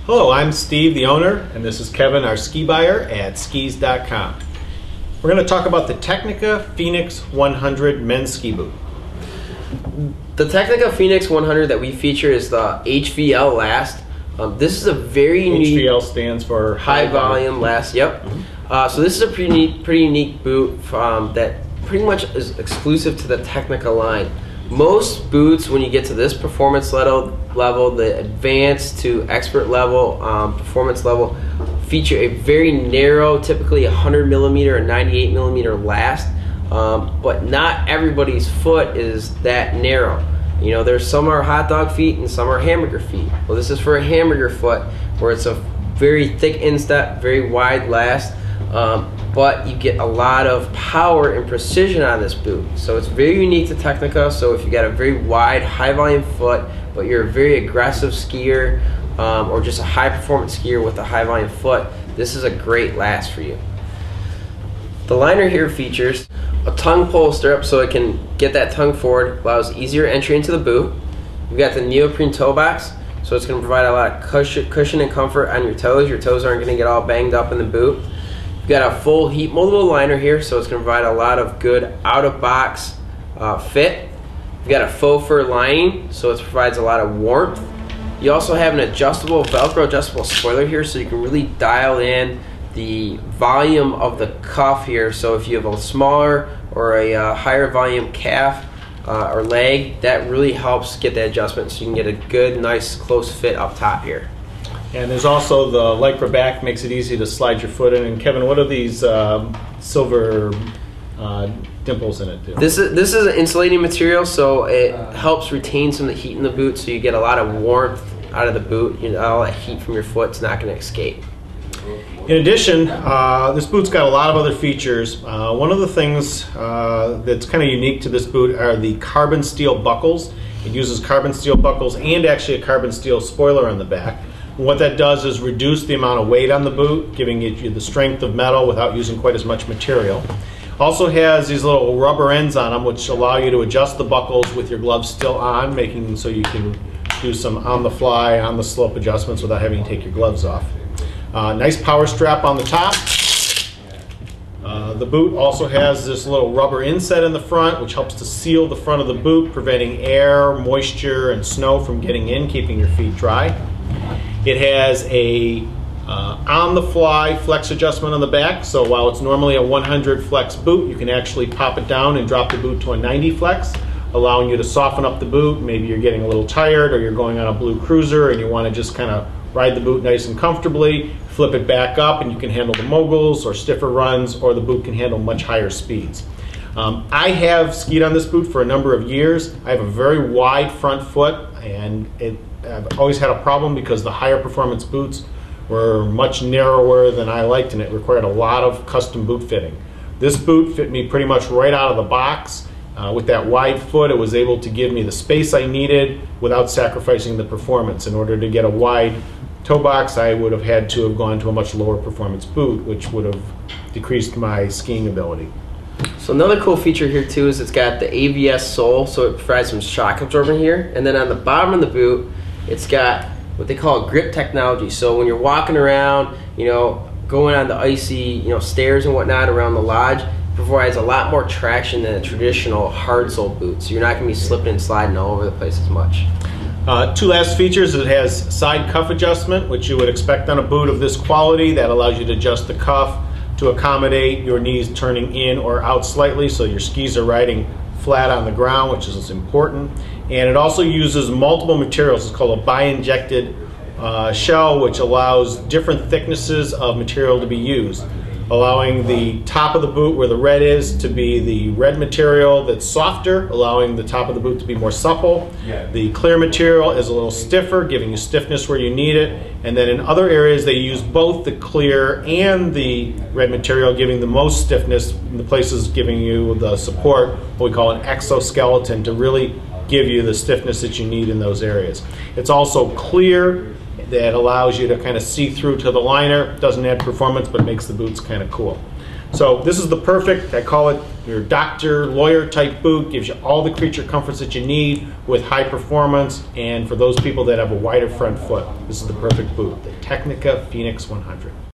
Hello, I'm Steve, the owner, and this is Kevin, our ski buyer at skis.com. We're going to talk about the Tecnica Phoenix 100 men's ski boot. The Tecnica Phoenix 100 that we feature is the HVL last. This is a very unique... HVL stands for high volume last, yep. So this is a pretty unique boot that pretty much is exclusive to the Tecnica line. Most boots, when you get to this performance level, the advanced to expert level, performance level, feature a very narrow, typically 100 millimeter or 98 millimeter last, but not everybody's foot is that narrow. You know, there's some are hot dog feet and some are hamburger feet. Well, this is for a hamburger foot where it's a very thick instep, very wide last, but you get a lot of power and precision on this boot. So it's very unique to Tecnica. So if you got a very wide, high volume foot, but you're a very aggressive skier or just a high performance skier with a high volume foot, this is a great last for you. The liner here features a tongue pull stirrup so it can get that tongue forward, allows easier entry into the boot. You've got the neoprene toe box, so it's going to provide a lot of cushion and comfort on your toes. Your toes aren't going to get all banged up in the boot. You've got a full heat moldable liner here, so it's going to provide a lot of good out-of-box fit. You've got a faux fur lining, so it provides a lot of warmth. You also have an adjustable, Velcro adjustable spoiler here, so you can really dial in the volume of the cuff here. So if you have a smaller or a higher volume calf or leg, that really helps get that adjustment so you can get a good, nice, close fit up top here. And there's also the Lycra back, makes it easy to slide your foot in. And Kevin, what are these silver dimples in it do? This is an insulating material, so it helps retain some of the heat in the boot, so you get a lot of warmth out of the boot. You know, all that heat from your foot's not going to escape. In addition, this boot's got a lot of other features. One of the things that's kind of unique to this boot are the carbon steel buckles. It uses carbon steel buckles and actually a carbon steel spoiler on the back. And what that does is reduce the amount of weight on the boot, giving you the strength of metal without using quite as much material. Also has these little rubber ends on them which allow you to adjust the buckles with your gloves still on, making so you can do some on-the-fly, on-the-slope adjustments without having to take your gloves off. Nice power strap on the top. The boot also has this little rubber inset in the front which helps to seal the front of the boot, preventing air, moisture, and snow from getting in, keeping your feet dry. It has a on-the-fly flex adjustment on the back, so while it's normally a 100 flex boot, you can actually pop it down and drop the boot to a 90 flex, allowing you to soften up the boot. Maybe you're getting a little tired or you're going on a blue cruiser and you want to just kind of ride the boot nice and comfortably, flip it back up and you can handle the moguls or stiffer runs, or the boot can handle much higher speeds. I have skied on this boot for a number of years. I have a very wide front foot, and I've always had a problem because the higher performance boots were much narrower than I liked, and it required a lot of custom boot fitting. This boot fit me pretty much right out of the box. With that wide foot, it was able to give me the space I needed without sacrificing the performance. In order to get a wide toe box, I would have had to have gone to a much lower performance boot, which would have decreased my skiing ability. So another cool feature here too is it's got the ABS sole, so it provides some shock absorption here. And then on the bottom of the boot, it's got what they call grip technology. So when you're walking around, you know, going on the icy, stairs and whatnot around the lodge, it provides a lot more traction than a traditional hard sole boot. So you're not going to be slipping and sliding all over the place as much. Two last features: it has side cuff adjustment, which you would expect on a boot of this quality. That allows you to adjust the cuff to accommodate your knees turning in or out slightly, so your skis are riding flat on the ground, which is important. And it also uses multiple materials. It's called a bi-injected shell, which allows different thicknesses of material to be used, allowing the top of the boot where the red is to be the red material that's softer, allowing the top of the boot to be more supple. The clear material is a little stiffer, giving you stiffness where you need it. And then in other areas they use both the clear and the red material, giving the most stiffness in the places giving you the support, what we call an exoskeleton, to really give you the stiffness that you need in those areas. It's also clear, that allows you to kind of see through to the liner. Doesn't add performance, but makes the boots kind of cool. So this is the perfect, I call it your doctor, lawyer type boot. Gives you all the creature comforts that you need with high performance. And for those people that have a wider front foot, this is the perfect boot, the Tecnica Phoenix 100.